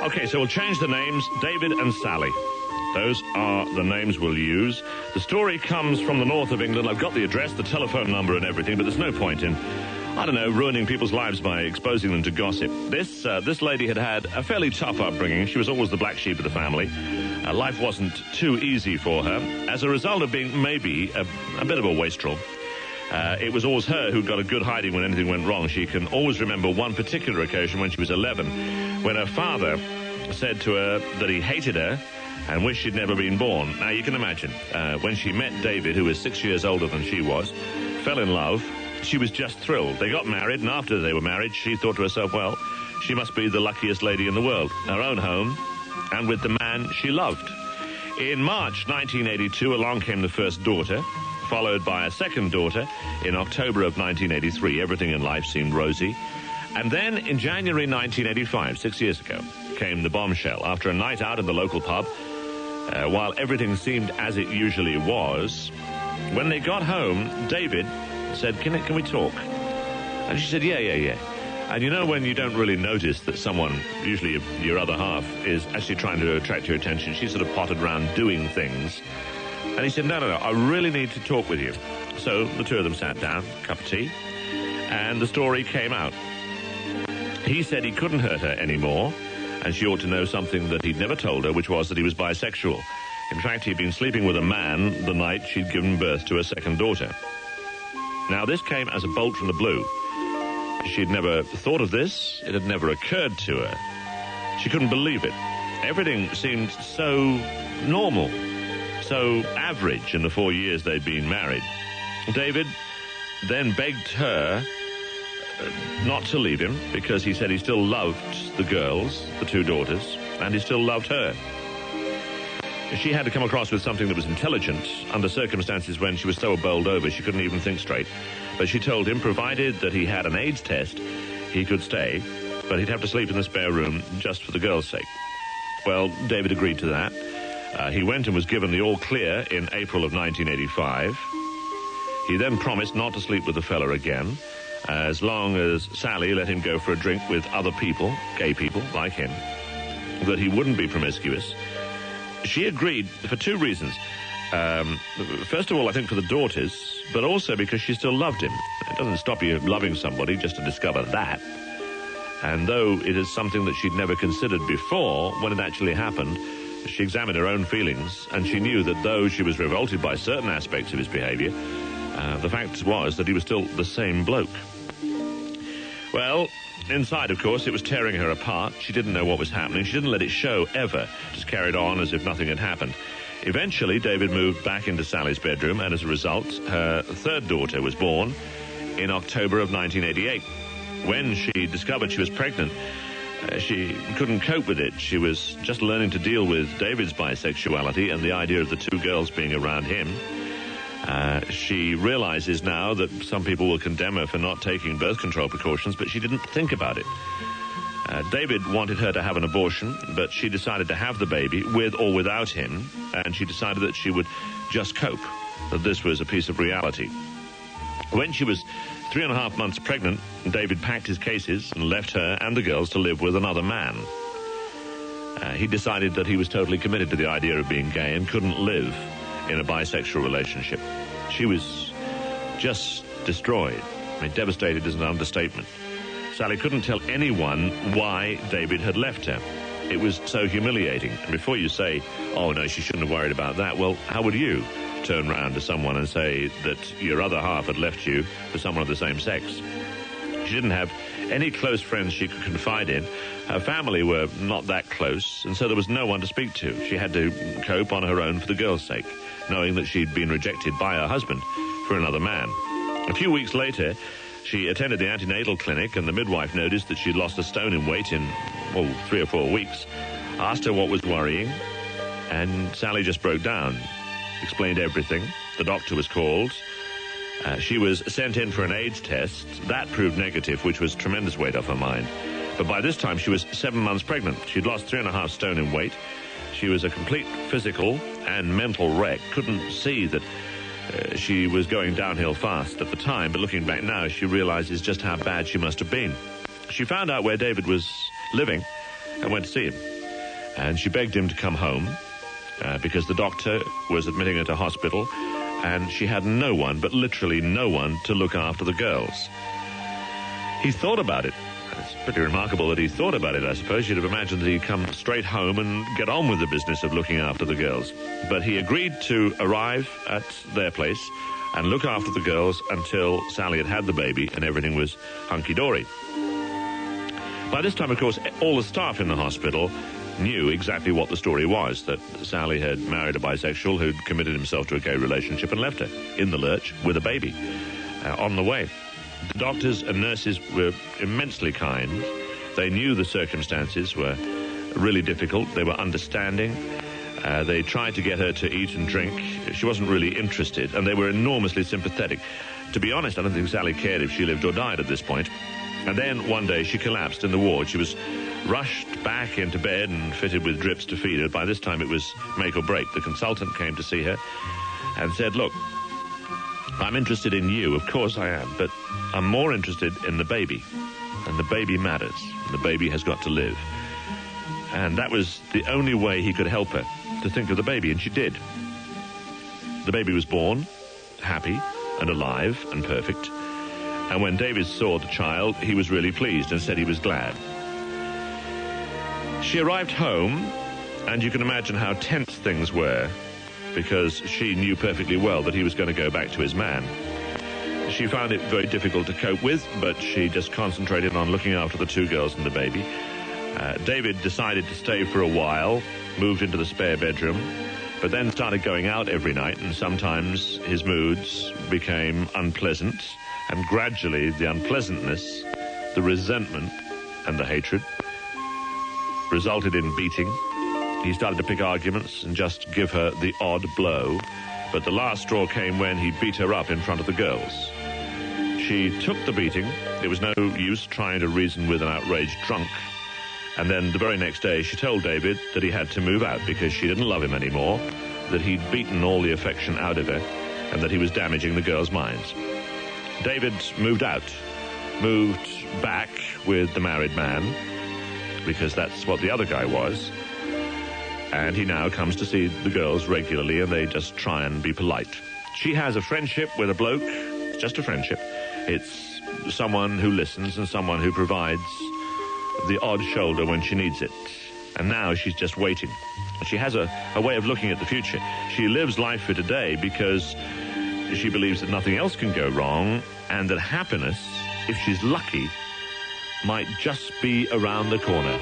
Okay, so we'll change the names. David and Sally. Those are the names we'll use. The story comes from the north of England. I've got the address, the telephone number and everything, but there's no point in, I don't know, ruining people's lives by exposing them to gossip. This lady had a fairly tough upbringing. She was always the black sheep of the family. Life wasn't too easy for her. As a result of being maybe a bit of a wastrel, it was always her who got a good hiding when anything went wrong. She can always remember one particular occasion when she was 11, when her father said to her that he hated her and wished she'd never been born. Now, you can imagine, when she met David, who was 6 years older than she was, fell in love, she was just thrilled. They got married, and after they were married, she thought to herself, well, she must be the luckiest lady in the world. Her own home, and with the man she loved. In March 1982, along came the first daughter, followed by a second daughter in October of 1983. Everything in life seemed rosy. And then in January 1985, 6 years ago, came the bombshell. After a night out in the local pub, while everything seemed as it usually was, when they got home, David said, can we talk? And she said, yeah. And you know when you don't really notice that someone, usually your other half, is actually trying to attract your attention, she sort of potted around doing things. And he said, no, I really need to talk with you. So the two of them sat down, cup of tea, and the story came out. He said he couldn't hurt her anymore, and she ought to know something that he'd never told her, which was that he was bisexual. In fact, he'd been sleeping with a man the night she'd given birth to her second daughter. Now, this came as a bolt from the blue. She'd never thought of this. It had never occurred to her. She couldn't believe it. Everything seemed so normal, so average in the 4 years they'd been married. David then begged her not to leave him, because he said he still loved the girls, the two daughters, and he still loved her. She had to come across with something that was intelligent under circumstances when she was so bowled over she couldn't even think straight. But she told him, provided that he had an AIDS test, he could stay, but he'd have to sleep in the spare room just for the girls' sake. Well, David agreed to that. He went and was given the all clear in April of 1985. He then promised not to sleep with the fella again, as long as Sally let him go for a drink with other people, gay people like him, that he wouldn't be promiscuous. She agreed for two reasons. First of all, I think for the daughters, but also because she still loved him. It doesn't stop you loving somebody just to discover that. And though it is something that she'd never considered before, when it actually happened, she examined her own feelings, and she knew that though she was revolted by certain aspects of his behavior, the fact was that he was still the same bloke. Well, inside, of course, it was tearing her apart. She didn't know what was happening. She didn't let it show, ever. Just carried on as if nothing had happened. Eventually, David moved back into Sally's bedroom, and as a result, her third daughter was born in October of 1988. When she discovered she was pregnant, she couldn't cope with it. She was just learning to deal with David's bisexuality and the idea of the two girls being around him. She realizes now that some people will condemn her for not taking birth control precautions, but she didn't think about it. David wanted her to have an abortion, but she decided to have the baby with or without him, and she decided that she would just cope, that this was a piece of reality. When she was 3.5 months pregnant, David packed his cases and left her and the girls to live with another man. He decided that he was totally committed to the idea of being gay and couldn't live in a bisexual relationship. She was just destroyed. I mean, devastated is an understatement. Sally couldn't tell anyone why David had left her. It was so humiliating. And before you say, oh, no, she shouldn't have worried about that, well, how would you turn round to someone and say that your other half had left you for someone of the same sex? She didn't have any close friends she could confide in. Her family were not that close, and so there was no one to speak to. She had to cope on her own for the girls' sake, knowing that she'd been rejected by her husband for another man. A few weeks later, she attended the antenatal clinic, and the midwife noticed that she'd lost a stone in weight in, 3 or 4 weeks. Asked her what was worrying, and Sally just broke down, explained everything. The doctor was called. She was sent in for an AIDS test. That proved negative, which was tremendous weight off her mind. But by this time, she was 7 months pregnant. She'd lost 3.5 stone in weight. She was a complete physical and mental wreck. Couldn't see that she was going downhill fast at the time, but looking back now, she realizes just how bad she must have been. She found out where David was living and went to see him. And she begged him to come home because the doctor was admitting her to hospital and she had no one, but literally no one, to look after the girls. He thought about it. It's pretty remarkable that he thought about it, I suppose. You'd have imagined that he'd come straight home and get on with the business of looking after the girls. But he agreed to arrive at their place and look after the girls until Sally had the baby and everything was hunky-dory. By this time, of course, all the staff in the hospital knew exactly what the story was, that Sally had married a bisexual who'd committed himself to a gay relationship and left her in the lurch with a baby on the way. The doctors and nurses were immensely kind. They knew the circumstances were really difficult. They were understanding. They tried to get her to eat and drink. She wasn't really interested, and they were enormously sympathetic. To be honest, I don't think Sally cared if she lived or died at this point. And then one day she collapsed in the ward. She was rushed back into bed and fitted with drips to feed her. By this time it was make or break. The consultant came to see her and said, "Look, I'm interested in you, of course I am, but I'm more interested in the baby. And the baby matters. The baby has got to live." And that was the only way he could help her, to think of the baby, and she did. The baby was born, happy and alive and perfect. And when David saw the child, he was really pleased and said he was glad. She arrived home, and you can imagine how tense things were, because she knew perfectly well that he was going to go back to his man. She found it very difficult to cope with, but she just concentrated on looking after the two girls and the baby. David decided to stay for a while, moved into the spare bedroom, but then started going out every night, and sometimes his moods became unpleasant, and gradually the unpleasantness, the resentment, and the hatred resulted in beating. He started to pick arguments and just give her the odd blow, but the last straw came when he beat her up in front of the girls. She took the beating. It was no use trying to reason with an outraged drunk. And then the very next day she told David that he had to move out because she didn't love him anymore, that he'd beaten all the affection out of her, and that he was damaging the girls' minds. David moved out, moved back with the married man, because that's what the other guy was. And he now comes to see the girls regularly, and they just try and be polite. She has a friendship with a bloke. It's just a friendship. It's someone who listens and someone who provides the odd shoulder when she needs it. And now she's just waiting. She has a way of looking at the future. She lives life for today because she believes that nothing else can go wrong, and that happiness, if she's lucky, might just be around the corner.